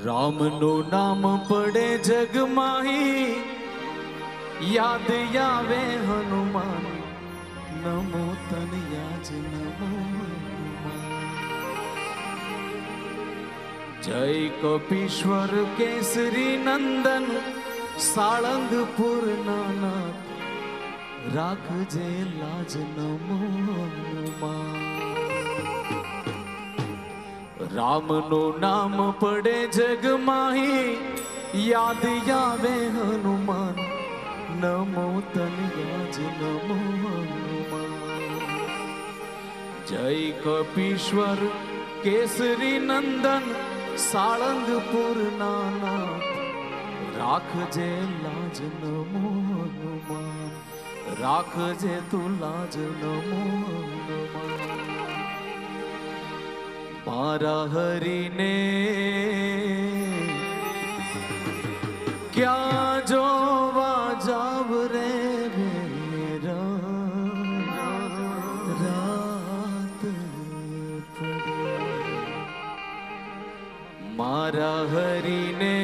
રામનું નામ પડે જગમાહી, યાદ આવે હનુમાન. નમો તનયાજ નમો જય કપીશ્વર કેસરી નંદન, સાળંગપુર નાનાથ રાખજે લાજ. નમો હનુમાન. રામનું નામ પડે જગમાહી, યાદ આવે હનુમાન. નમો તનયાજ નમો હનુમાન. જય કપીશ્વર કેસરી નંદન, સાળંગપુર નાનાથ રાખજે લાજ. નમો હનુમાન. રાખજે તું લાજ. નમો હનુમાન. મારા હરીને ક્યાં જોવા જાવ રે મેરા, રાત પડી. મારા હરીને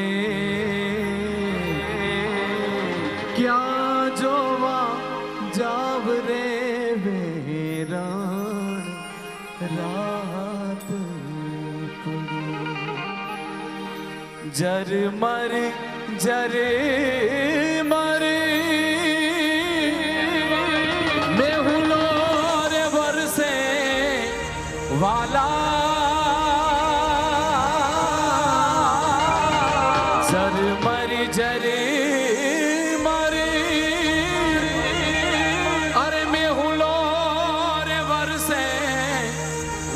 ક્યાં જોવા જાવ રે મેરા, રાત જર મર જરે મરે મેહુલો રે વરસે વાલા. જર મરી જરે મરે અરે મેહુલો રે વરસે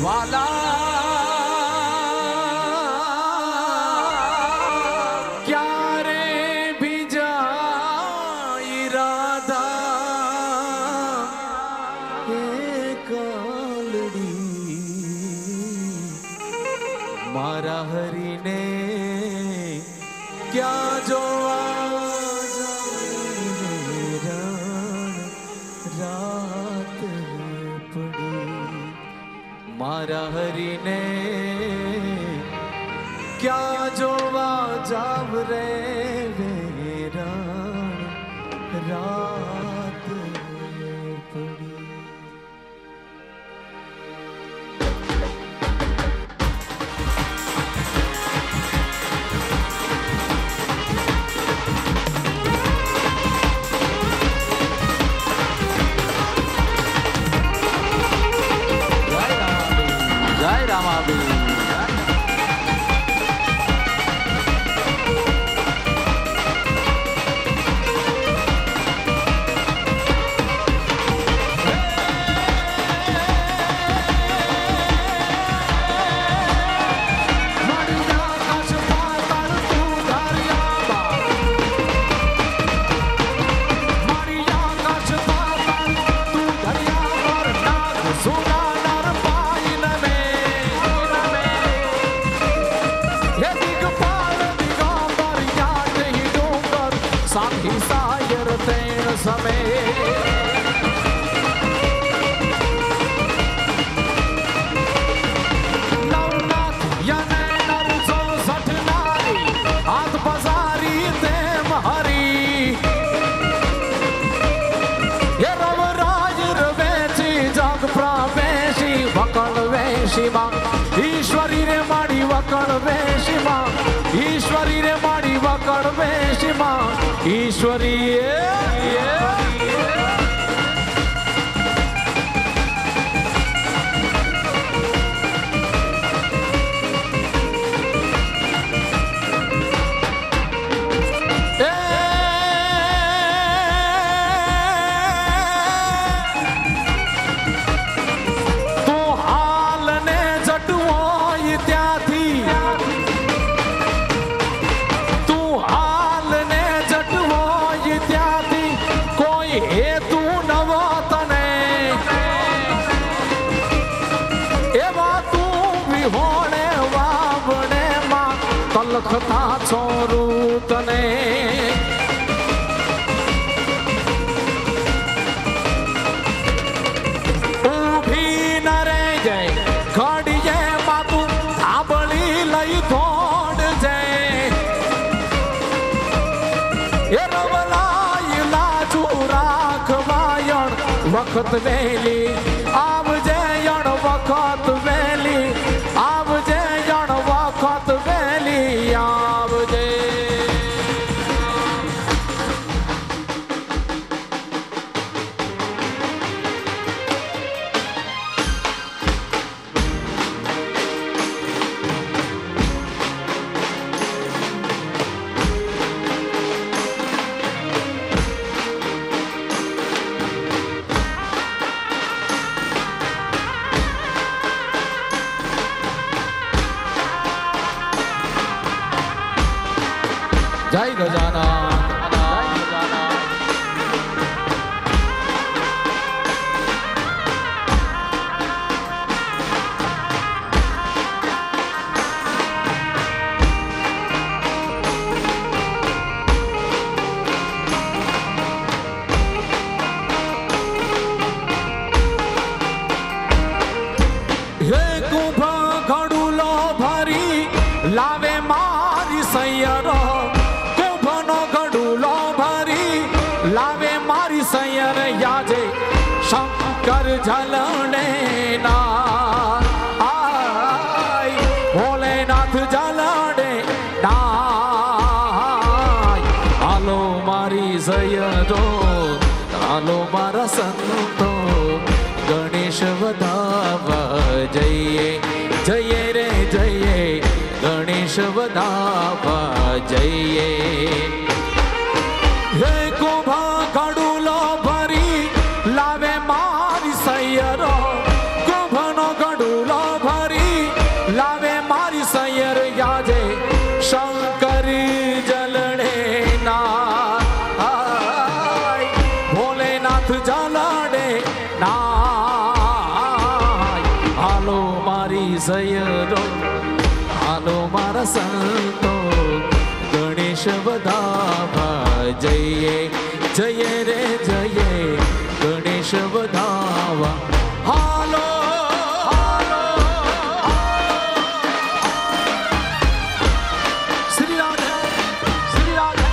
વાલા. મારા હરીને ક્યાં જોવા રાત પડી. મારા હરીને ક્યાં જોવા જાવ રે વેરાણ, રાત પડી. ઈશ્વરી રે માડી વકળ વેશીમાં, ઈશ્વરી રે માડી વકળ વેશીમાં, ઈશ્વરી લખતા છોરું તને. ઊભી ન રહી જાય ઘડીએ માતું થાબળી લઈ થોડ જાય. વખત વેલી આવજે યણ વખત વેલી આવજે યણ વખત વેલી આવજે. જય ગજાનન. હે કુંભ ઘડુલો ભરી લાવે મારી સૈયરો કુંભનો ઘડુલો ભરી લાવે મારી સૈયર યાજે શંકર ઝલણે ના આય ભોલેનાથ ઝલણે નાય. હાલો મારી સૈયરો હાલો મારા સંતો ગણેશ વધાવા જઈએ જઈએ રે જઈએ ગણેશ વધાવા જઈએ. હે કુંભા ઘડુલો ભરી લાવે મારી સૈયરો કુંભનો ઘડુલો ભરી લાવે મારી સૈયર યાજે શંકર જલણે ના ભોલેનાથ જલણે ના. હાલો મારી સૈયરો હાલો મારા સંતો ગણેશ વધાવા જઈએ જઈએ રે જઈએ ગણેશ વધાવા. હાલો શ્રી રાધે શ્રી રાધે.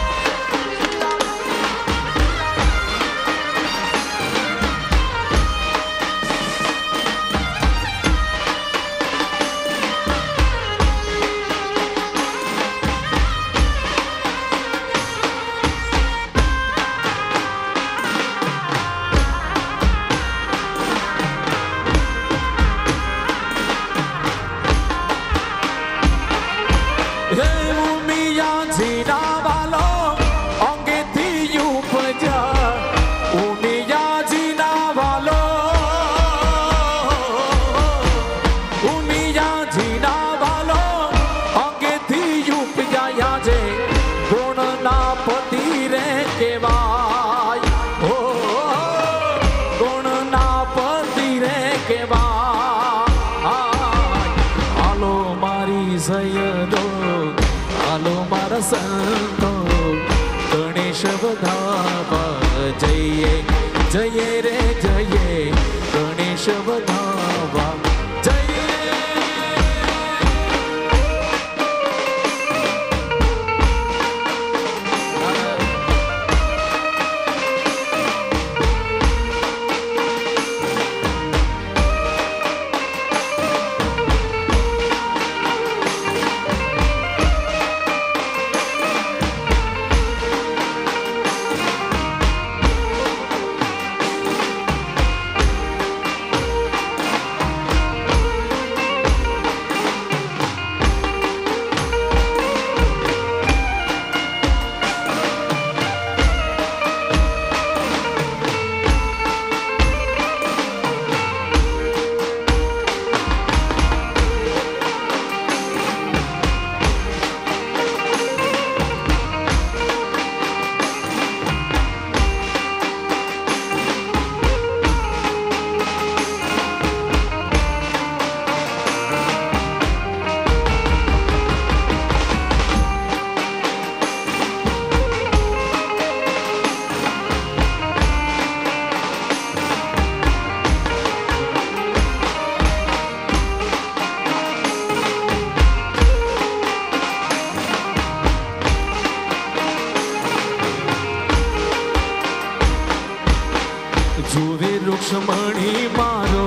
હે ઉમિયા જીના વાલો અંગેથી ઉપજા ઉમિયા જીના વાલો ઉમિયા જીના વાલો અંગેથી ઉપજા યાજે ગુણના પતિ રે કેવાય હો ગુણના પતિ રે કેવાય. હાલો મારી સૈયદો હાલો મારા સંતો ગણેશ વધાવા જઈએ જઈએ રે જઈએ ગણેશ વધાવા જઈએ. રૂક્ષમણી મારો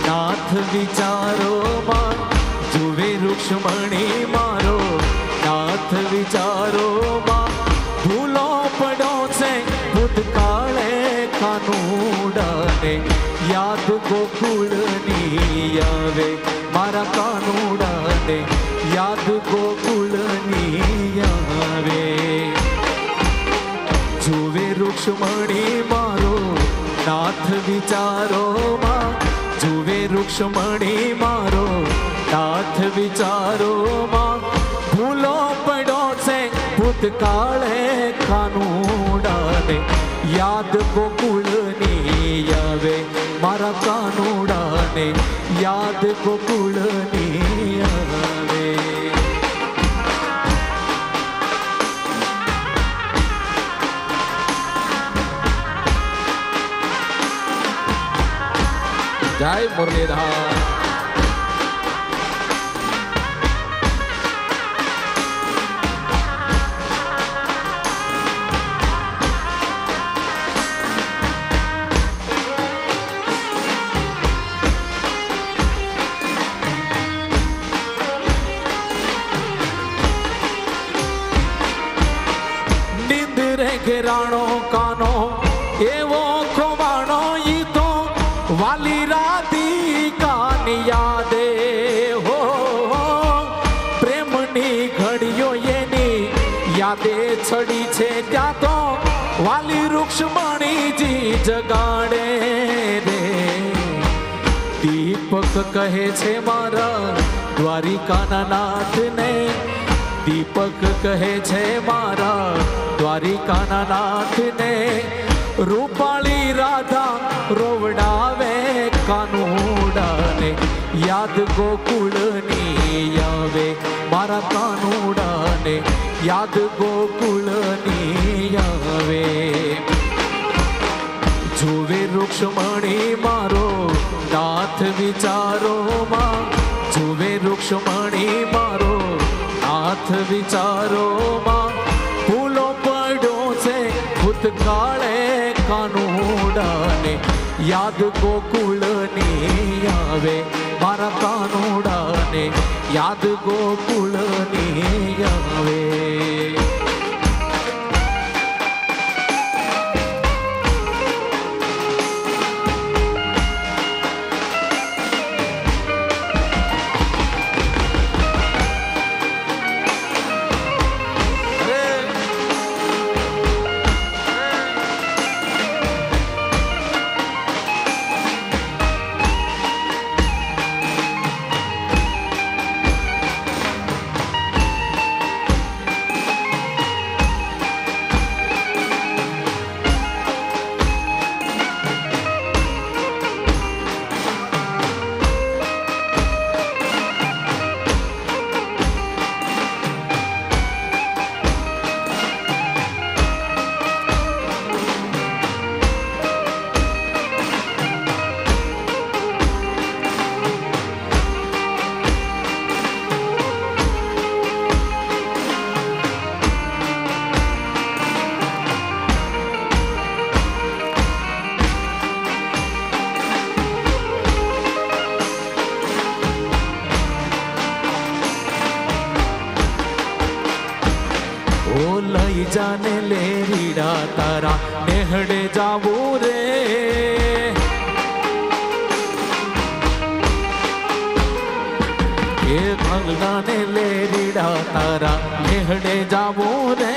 નાથ વિચારોમાં, જુએ રૂક્ષમણી મારો નાથ વિચારોમાં. ભૂલો પડો છે ભૂતકાળે કાનુડાને, યાદ ગોકુળની આવે મારા કાનુડાને, યાદ ગોકુળની આવે. જુએ રૂક્ષમણી મારો નાથ વિચારોમાં, જુએ રૂક્ષમણી મારો નાથ વિચારોમાં. ભૂલો પડ્યો છે ભૂતકાળે કાનુડાને, યાદ ગોકુળની આવે મારા કાનુડાને, યાદ ગોકુળની આવે. જય મુરલીધર. ઘેરાણો કાનો એવો ખોવાણો, ઈ તો વાલી રાધિકાની યાદે હો. પ્રેમની ઘડીઓ એની યાદે છડી છે, ત્યાં તો વાલી રૂક્ષમણીજી જગાડે રે. દીપક કહે છે મારા દ્વારિકાના નાથને, દીપક કહે છે મારા દ્વારિકાના નાથને. રૂપાળી રાધા રોવડાવે કાનુડાને, યાદ ગોકુળની આવે મારા કાનુડાને, યાદ ગોકુળની આવે. જુએ રૂક્ષમણી મારો નાથ વિચારોમાં, જુએ રૂક્ષમણી મારો નાથ વિચારોમાં. ભૂલો પડ્યો છે ભૂતકાળે કાનુડાને, યાદ ગોકુળની આવે મારા કાનુડાને, યાદ ગોકુળની આવે. લઈ જાને લે રીડા તારા નેહડે જાવું રે. એ ભંગલાને લે રીડા તારા નેહડે જાવું રે.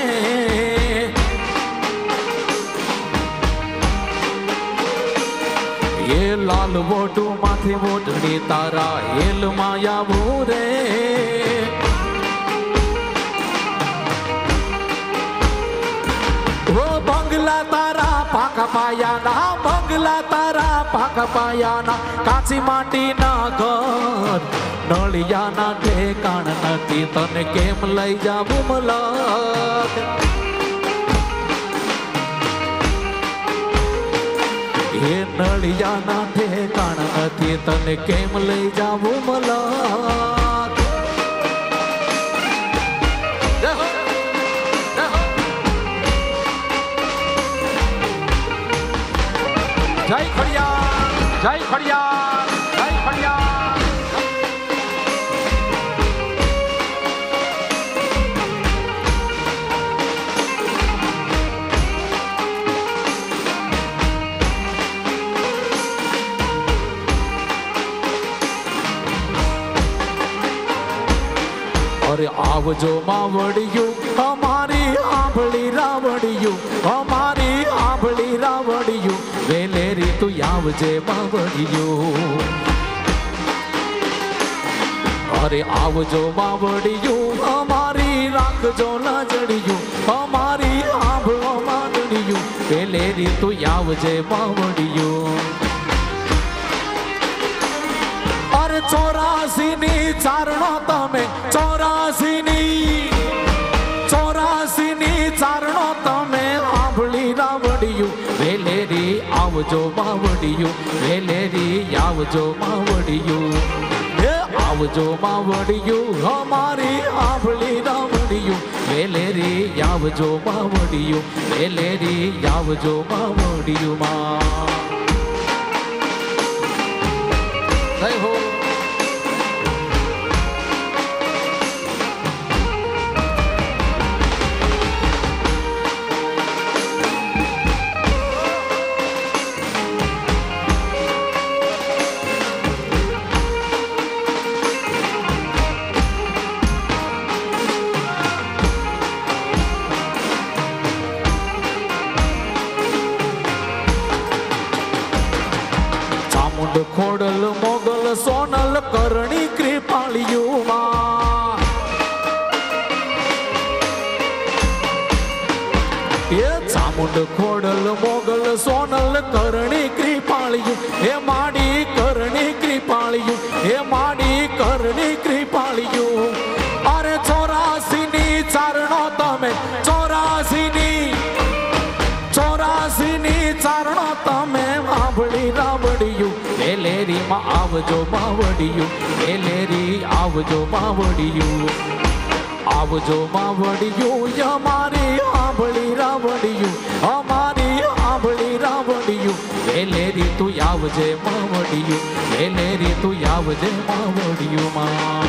એ લાલ વોટું માંથી વોટણી તારા એલ માયાવું રે. બંગલા તારા પાકા પાયાના, બંગલા તારા પાકા પાયાના, કાચી માટીના ઘર નળિયાના ઠેકાણ નથી, તને કેમ લઈ જાવું મલક. એ નળિયાના ઠેકાણ નથી, તને કેમ લઈ જાવું મલક. જય ખડિયા. જય ખડિયાર, જય ખડિયાર. અરે આવજો માવડિયું અમારી આંબળી રાવડિયું, અમારી આંબળી રાવડિયું, વેલેરી તું આવજે માવડિયું. અરે આવજો માવડિયું અમારી રાખજો નજડિયું, અમારી આંબળો માંડડિયું, વેલેરી તું આવજે માવડિયું. 84 ની ચારણો તમે, 84 ની ચારણો તમે, આંબળી રાવડિયું, વેલેરી આવજો માવડિયું, વેલેરી આવજો માવડિયું. આવજો માવડિયું અમારી આંબળી રાવડિયું, વેલેરી આવજો માવડિયું, વેલેરી આવજો માવડિયું માં. જય હો. ખોડલ મોગલ સોનલ કરણી કૃપાળિયું માં. એ ચામુંડ ખોડલ મોગલ સોનલ કરણી કૃપાળિયું, હે માડી કરણી કૃપાળિયું, હે માડી કરણી કૃપાળિયું. અરે 84 ની ચારણો તમે, 84 ની ચારણો તમે, આંબળી રાવડિયું, વેલેરી માં આવજો માવડિયું, વેલેરી આવજો માવડિયું. આવજો માવડિયું અમારી આંબળી રાવડિયું, અમારી આંબળી રાવડિયું, વેલેરી તું આવજે માવડિયું, વેલેરી તું આવજે માવડિયું માં.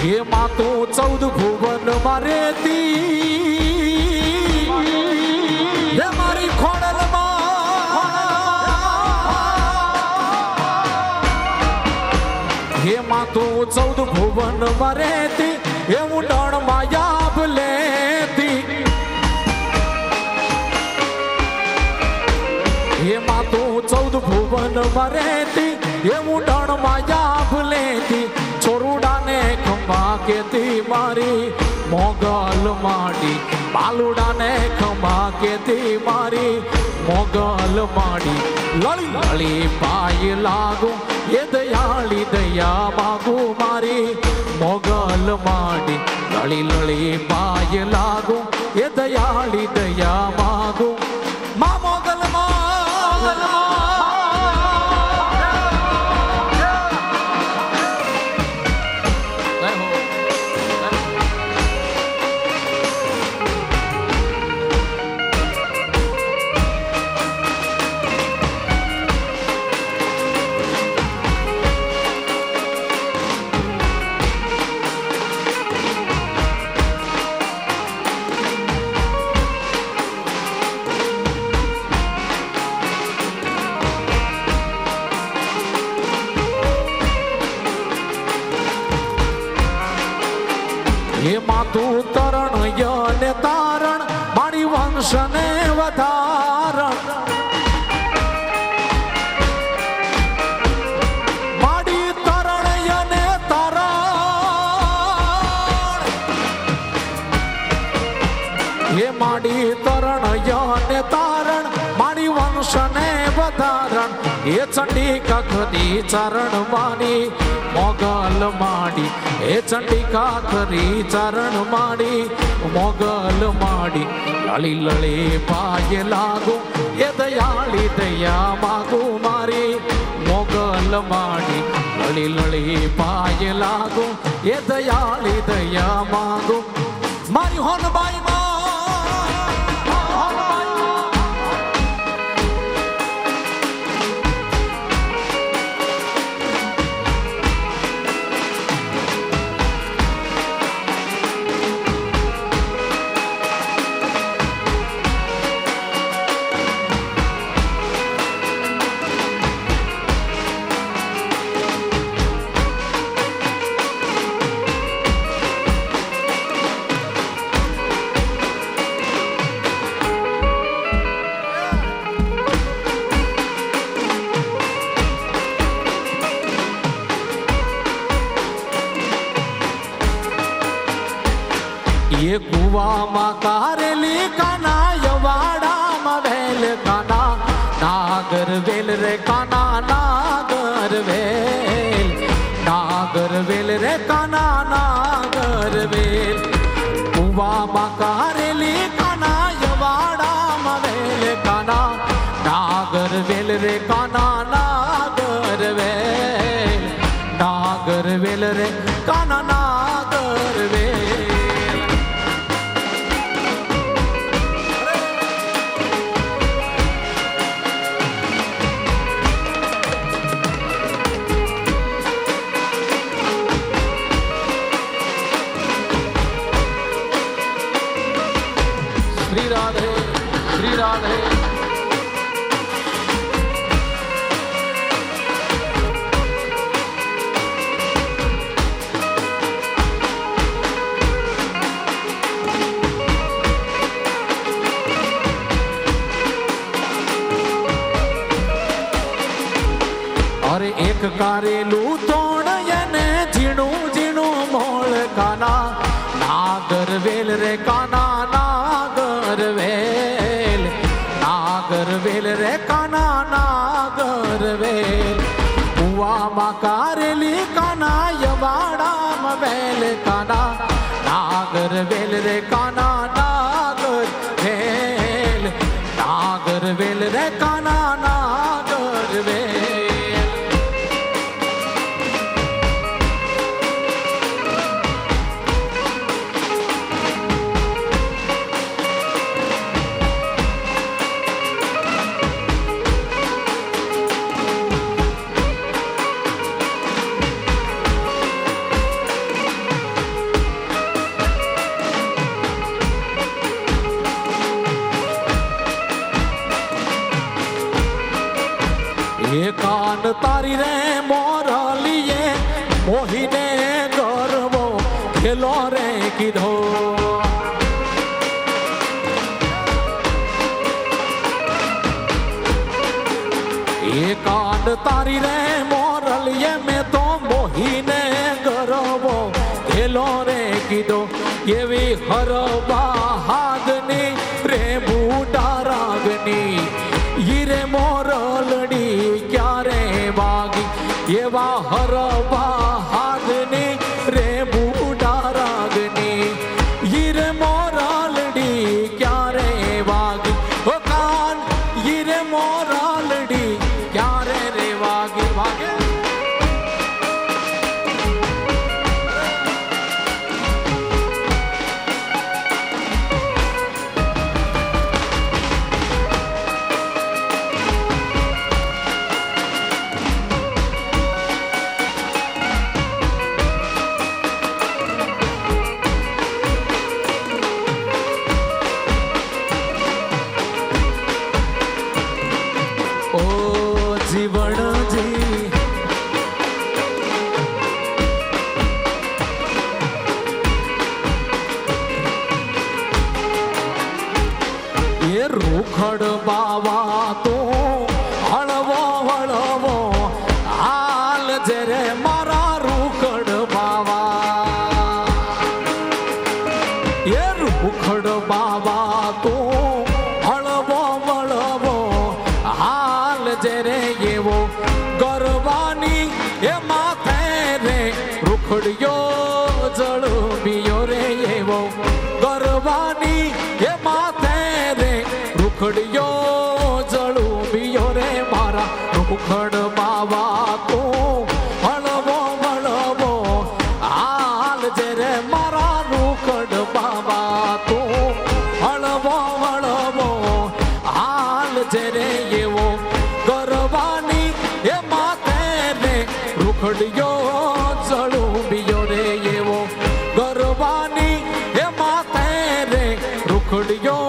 હે માં તું 14 ભુવન માં રેતી, હે મારી ખોડલ માં. હે માં તું 14 ભુવન માં રેતી, હે ઊંડાણ માં યાબ લેતી. હે માં તું 14 ભુવન માં રેતી, હે ઊંડાણ માં યાબ લેતી. છોરુડાને ખંભા કેતી મારી મોગલ માડી, બાલુડાને ખંભા કેતી મારી મોગલ માડી. લળી લળી પાય લાગુ એ દયાળી દયા માગુ મારી મોગલ માડી. લળી લળી પાય લાગુ એ દયાળી દયા માગુ મા મોગલ માં. હે માતું તરણ યને તારણ, મારી વંશને વધારણ. મારી તરણ યને તારણ, એ માડી તરણ યને તારણ માડી વંશને વધારણ એ ચંડિકા ખરી ચરણ માડી મોગલ માડી એ ચંડિકા ખરી ચરણ માડી મોગલ માડી લળી લળી પાય લાગુ એ દયાળી દયા માગુ મારી મોગલ માડી લળી લળી પાય લાગુ એ દયાળી દયા માગુ મારી હોનબાઈ માં ये कुवा कारेली काना यवाड़ा वेल काना नागर वेल रे काना नागर वेल रे काना नागर वेल कुवा कारेली काना यवाड़ा वेल काना नागर वेल रे काना नागर वेल रे काना नागर वेल श्री राधे श्री राधे अरे एक कारेलू तोड़ यने झीणू झीणू मोळ काना नागर वेल रे काना नागर वेल रे काना नागर वेल कुवा कारेली काना यवाड़ा वेल काना नागर वेल रे काना नागर वेल रे काना नागर वेल ये कान तारी रे मोरलिए मोहिने गर्वो खेलो रे किधो ये कान तारी रे मोरलिए में तो मोहिने गर्वो खेलो रे किधो ये भी हरबा हागनी रे बूटा रागनी ये मोरलड़ी क्या रे बागी ये वाहर हागनी रे बूढ़ा रागनी ये रे मोरलड़ी क्या रे बागी ओ कान ये रे मोरलड़ी क्या रे बागी भागे जीवन जी ये रूखड़ बाबा तो हलवो हलवो हाल जरे मारा रूखड़ बाबा ये रूखड़ बाबा રૂખડિયો જળુંબિયો રે મારા રૂખડ બાવા તું હળવો મળવો હાલ જે રે મારા રૂખડ બાવા તું હળવો મળવો હાલ જે રે એવો ગરવાની એ માથે રે રૂખડિયો જળુંબિયો રે એવો ગરવાની એ માથે રે રૂખડિયો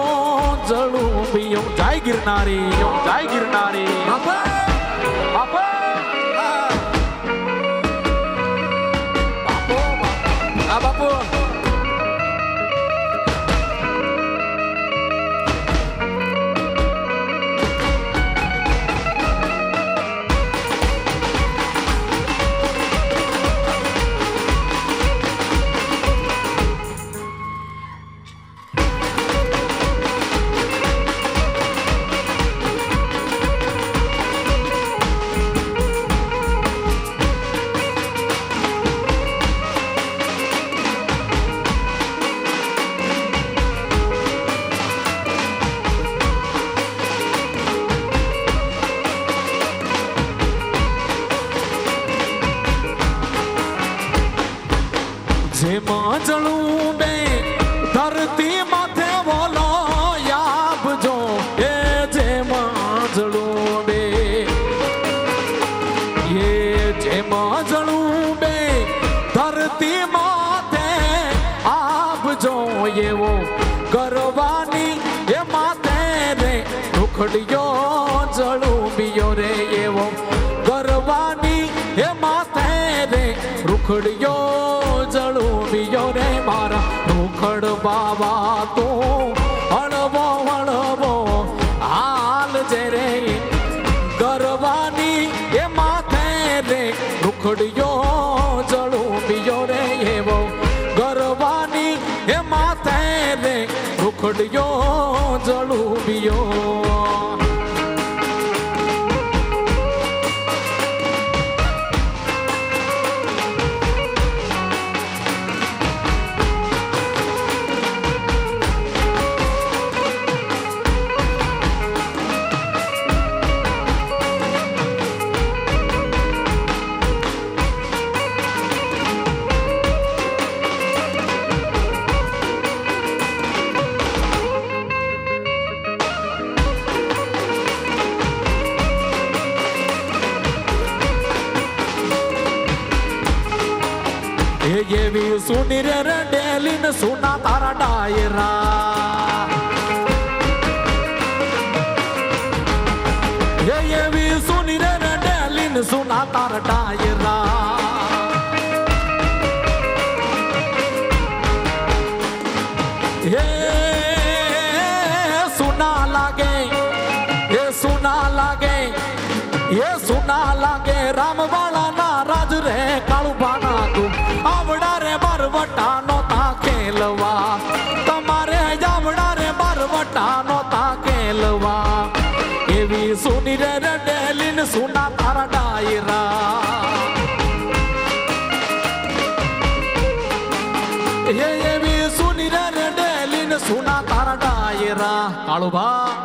જળુંબિયો જય ગિરનારી જય ગિરનારી બાપા બાપુ જેમાં જળું બે ધરતી માથે બોલો આપજો એ જેમાં જળું બે એ જેમાં જળું બે ધરતી માથે આપજો એવો કરવાની એ માથે રે રૂખડિયો જળુંબિયો રે એવો કરવાની એ માથે રે રૂખડિયો જળુંબિયો રે મારા રૂખડ બાવા તું હળવો હળવો હાલ જે રે ગરવાની એ માથે રે રૂખડિયો જળુંબિયો રે એવો ગરવાની એ માથે રે રૂખડિયો જળુંબિયો એવી સુની રે રડેલી ને સુના તારા ડાયરા એવી સુની રે રડેલી ને સુના તારા ડાયરા સુના લાગે એ સુના લાગે એ સુના લાગે રામવાળા ના રાજ રે કાળુભાના તું આવડા રે બરવટા નોતા ખેલવા તમારે આવડા રે બરવટા નોતા ખેલવા એવી સુની રે રડેલી ને સુના તારા ડાયરા એવી સુની રે રડેલી ને સુના તારા ડાયરા કાળુભા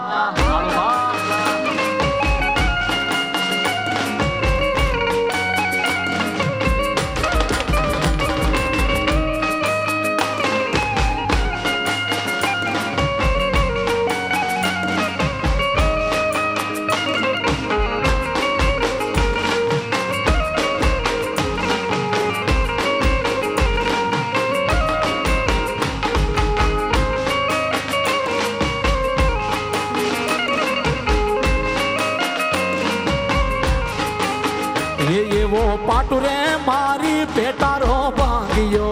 એવો પાટુ રે મારી પેટારો ભાંગ્યો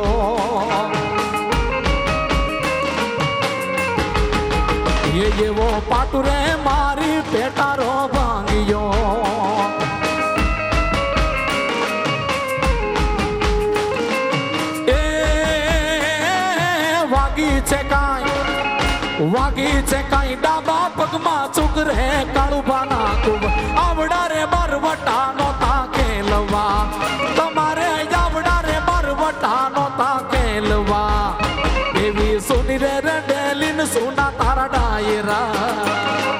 એવો પાટુ રે મારી પેટારો ભાંગ્યો એ વાગી છે કાંઈ ડાબા પગમાં ચૂક રે કાળુભાના કુબ આવડા રે બરવટા નોતા ખેલવા તમારે આવડા રે બરવટા નોતા ખેલવા એવી સુની રે રડેલી ને સુના તારા ડાયરા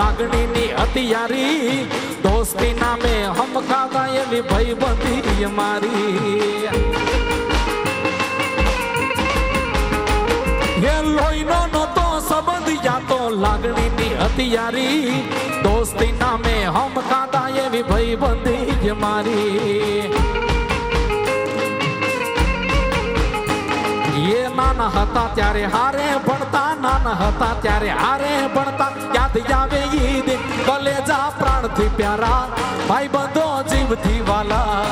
લાગણીની હથિયારી દોસ્તી નામે હમ ખાતા એવી ભાઈબંધી મારી એ લોહીનો નતો સંબંધ યા તો લાગણીની હથિયારી દોસ્તી નામે હમ ખાતા એવી ભાઈબંધી મારી એ નાના હતા ત્યારે હારે ભણતા નાના હતા ત્યારે હારે ભણતા યાદ આવે ઈદ કલેજા પ્રાણથી પ્યારા ભાઈ બંધો જીવથી વાલા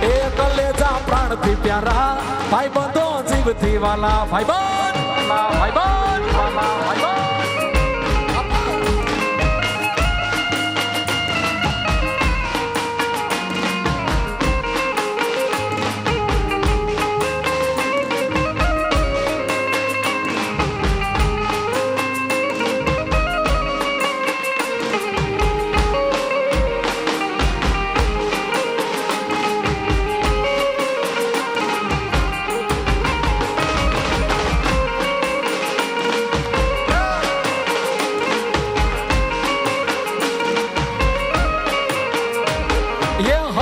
એ કલેજા પ્રાણથી પ્યારા ભાઈ બંધો જીવથી વાલા ભાઈ બંધ ભાઈ બંધ ભાઈ બંધ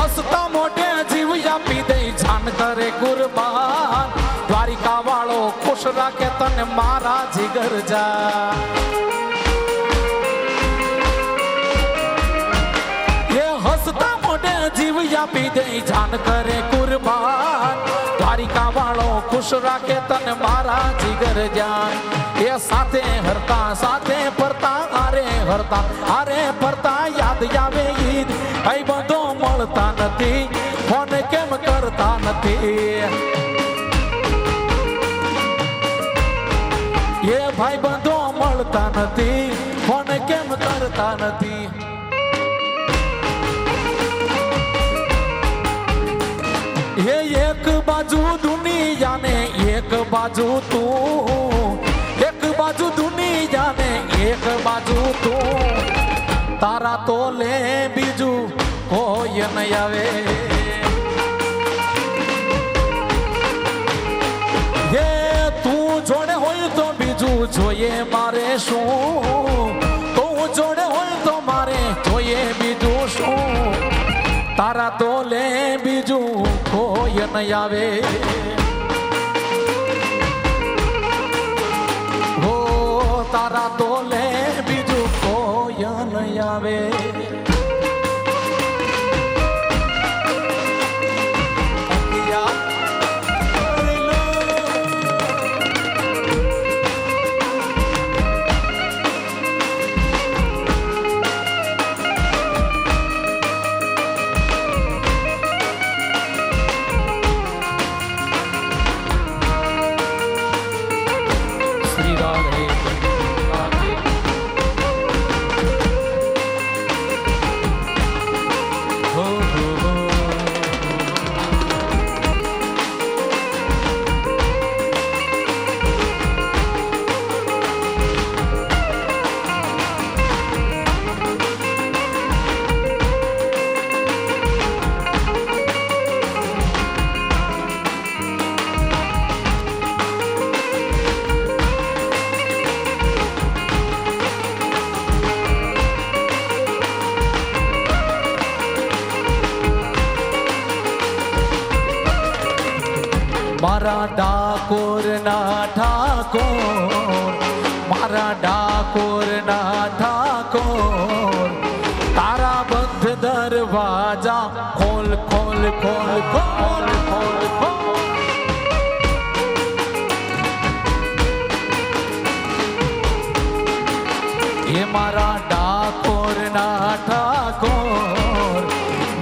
હસતા મોઢે જીવ આપી દે જાન કરે કુરબાન દ્વારિકા વાળો ખુશ રાખે તને મારા જીગર જા એ હસતા મોઢે જીવ આપી દે જાન કરે કુરબાન દ્વારિકા વાળો ખુશ રાખે તને મારા જીગર જાન એ સાથે હરતા સાથે ફરતા આરે હરતા આરે ફરતા યાદ આવે ઈદ ભાઈ બંધો મળતા નથી ફોન કેમ કરતા નથી એ ભાઈ બંધો મળતા નથી ફોન કેમ કરતા નથી એ એક બાજુ દુનિયાને એક બાજુ તું એક બાજુ દુનિયાને એક બાજુ તું તારા તો લે બીજું કોઈ ન આવે એ તું જોડે હોય તો બીજું જોઈએ મારે શું તું જોડે હોય તો મારે જોઈએ બીજું શું તારા તો લે બીજું કોઈ ન આવે હો તારા તો લે બીજું કોઈ ન આવે મારા ડાકોર ના ઠાકોર મારા ડાકોર ના ઠાકોર તારા બંધ દરવાજા ખોલ ખોલ ખોલ ખોલ ખોલ ખોલ એ મારા ડાકોર ના ઠાકોર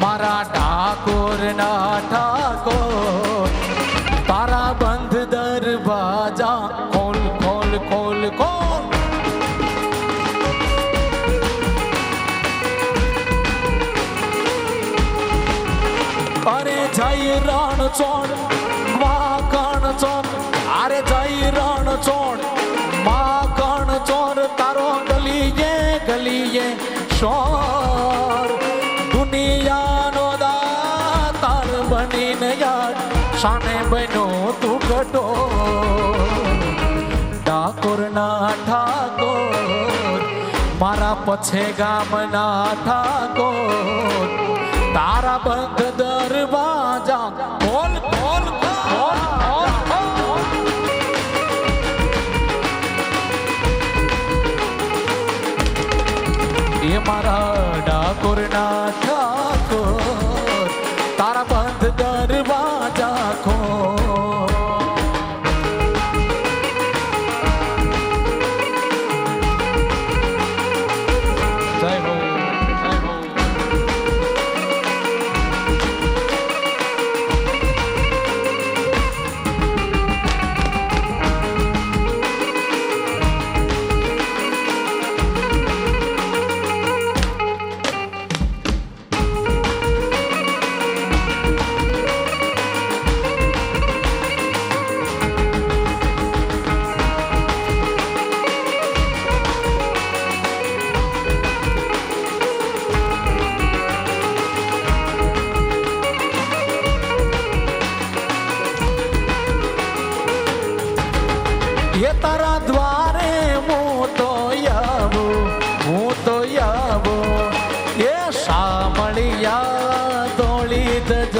મારા ડાકોર ના ઠાકોર તારા બંધ દરવાજા ખોલ ખોલ ખોલ ખોલ અરે જય રણ ચોડ વાકણ ચોર અરે જય રણ ચોડ વાકણ ચોર તારો ગલીએ શોર દુનિયાનો દાતાર બનીને યાર શાને બનો તું ઘટો ડાકો ઠાકોર મારા પછે ગામના ઠાકોર તારા બંધ દરવાજા ખોલ ખોલ ખોલ ખોલ એ મારા ડાકોરના ઠાકોર તારા બંધ દરવાજા ખોલ જય હો જય હો ये तारा द्वारे હું તો આવું ये શામળિયા દોળી ધજ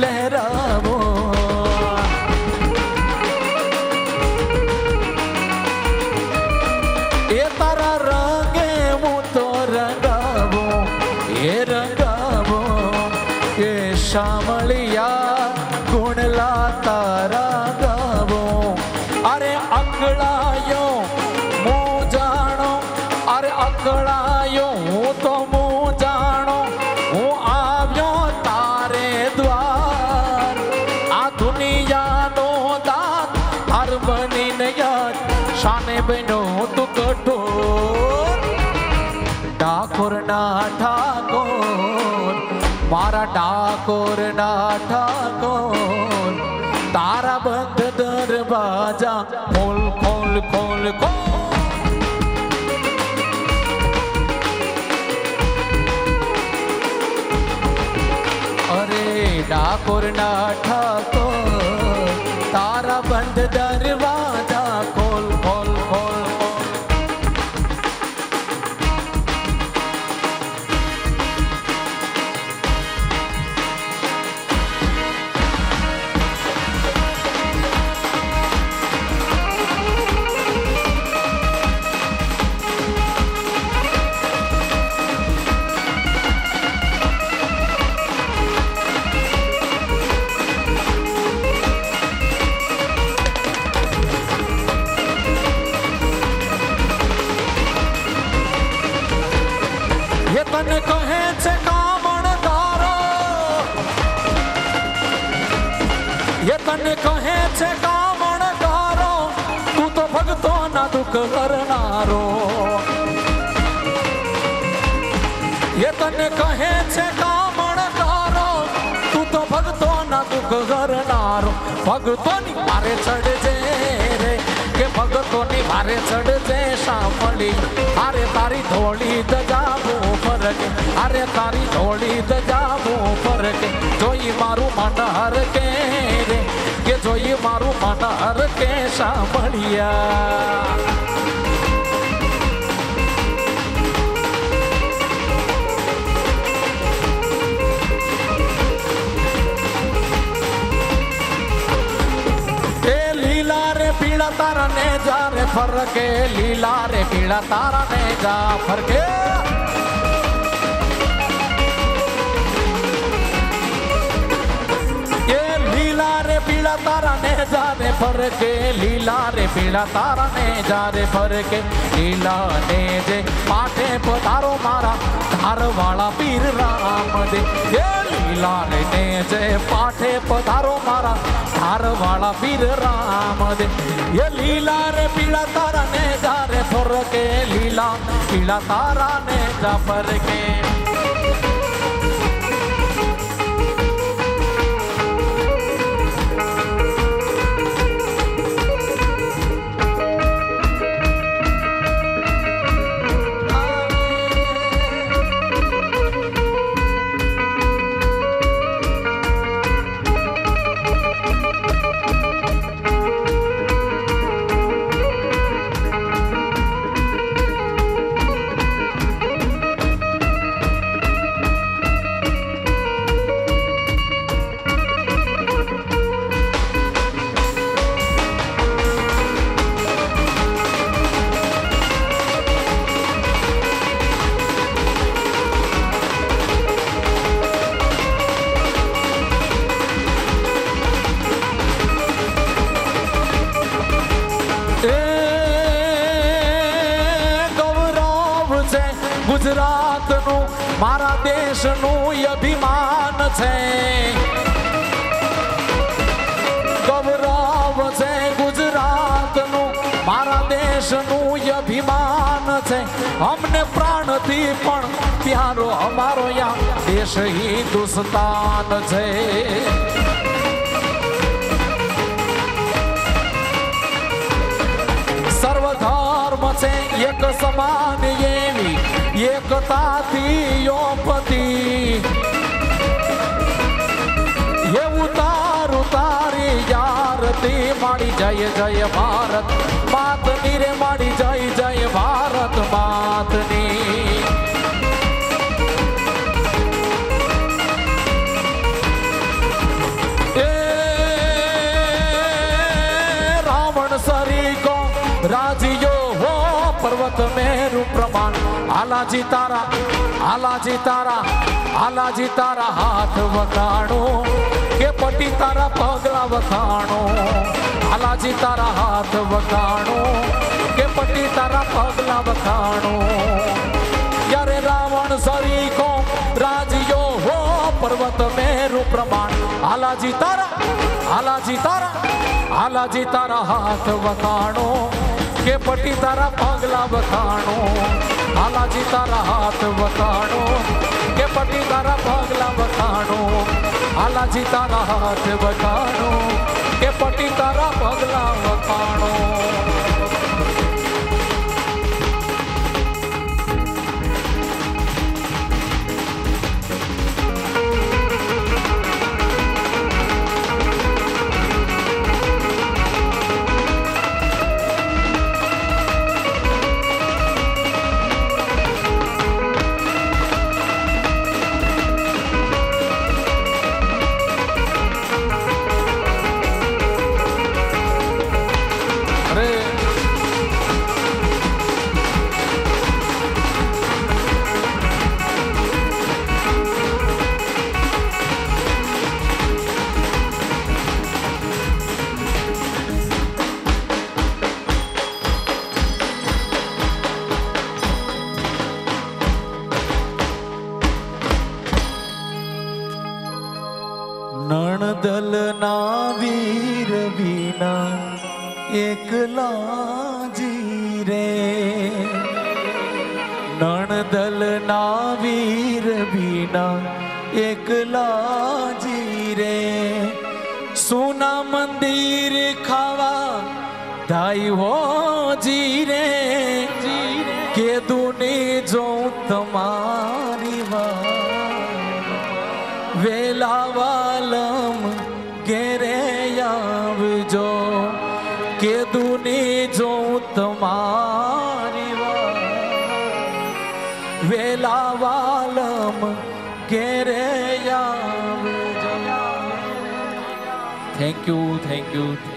લહેરાવો એ તારા રંગે હું તો રંગાવો એ રંગાવો એ શામળિયા ગુણલા તારા ગાવો અરે અકળાયો હું જાણો અરે અકળાયો હું તો હું જાણો હું આવ્યો તારે દ્વાર આ દુનિયાનો દાત હર બનીને યાદ શાને બનો તું કઠોર ડાકોરના ઠાકોર મારા ડાકોરના ઠાકોર તારા બંધ દરવાજા ખોલ ખોલ ખોલ ખોલ અરે ડાકોરના ઠાકોર તારા બંધ દરવાજા ખોલ ખોલ ખોલ ખોલ તને કહે છે કામણ તારો એ તને કહે છે કામણ તારો તું તો ભક્તો ના દુઃખ કરનારો એ તને કહે છે કામણ તારો તું તો ભક્તો ના દુઃખ કરનારો ભક્તોની મારે ચડજે રે કે ભક્તોની મારે ચડજે શામળી અરે તારી ધોળી દજાવો ફરકે અરે તારી ધોળી દજાવો ફરકે જોઈ મારું મન હર કે રે કે જોઈ મારું મન હર કે શામળિયા पीड़ा तारा ने जा रे फरके लीला रे पीड़ा तारा ने जा फरके ये लीला रे पीड़ा तारा ने जा रे फरके लीला रे पीड़ा तारा ने जा रे फरके लीला ने जे पाठे पधारो मारा धार वाला पीर राम दे ये लीला ने जे पाठे पधारो मारा धार वाला पीर राम दे ये लीला रे पीड़ा तारा ने जा रे फरके लीला पीड़ा तारा ने जा फरके ગુજરાતનું મારા દેશનું અભિમાન છે. ગૌરવ છે ગુજરાતનું મારા દેશનું અભિમાન છે. અમને પ્રાણથી પણ પ્યારો અમારો યા દેશ હિન્દુસ્તાન છે. સર્વધર્મ છે એક સમાન એવી એકતાથી યોપતી. એવું તારું તારી યારતી માડી જય જય ભારત માતની રે માડી જય જય ભારત માતની. એ રાવણ સરી કો રાજીયો હો પર્વત મેરુ પ્રમાણ. આલાજી તારા આલાજી તારા આલાજી તારા હાથ વખાણો કે પટી તારા પગલા વખાણો. આલાજી તારા હાથ વખાણો કે પટી તારા પગલા વખાણો. યારે રાવણ સરી કો રાજીયો હો પર્વત મેરુ પ્રમાણ. આલાજી તારા આલાજી તારા આલાજી તારા હાથ વખાણો કે પટી તારા પગલા વખાણો. આલાજી તારા હાથ વખાણો કે પટી તારા પગલા વખાણો. આલાજી તારા હાથ વખાણો કે પટી તારા પગલા વખાણો. નણદલ ના વીર વિના એકલા જી રે. નણદલ ના વીર વિના એકલા જી રે. સોના મંદિર ખાવા ધાઈ હો જી રે. કે દુની જો તમારી વાત વેલા વાલમ ઘેરે આવજો. કે દુની જો તમારી વેલા વાલમ ઘેરે આવજો. Thank you thank you.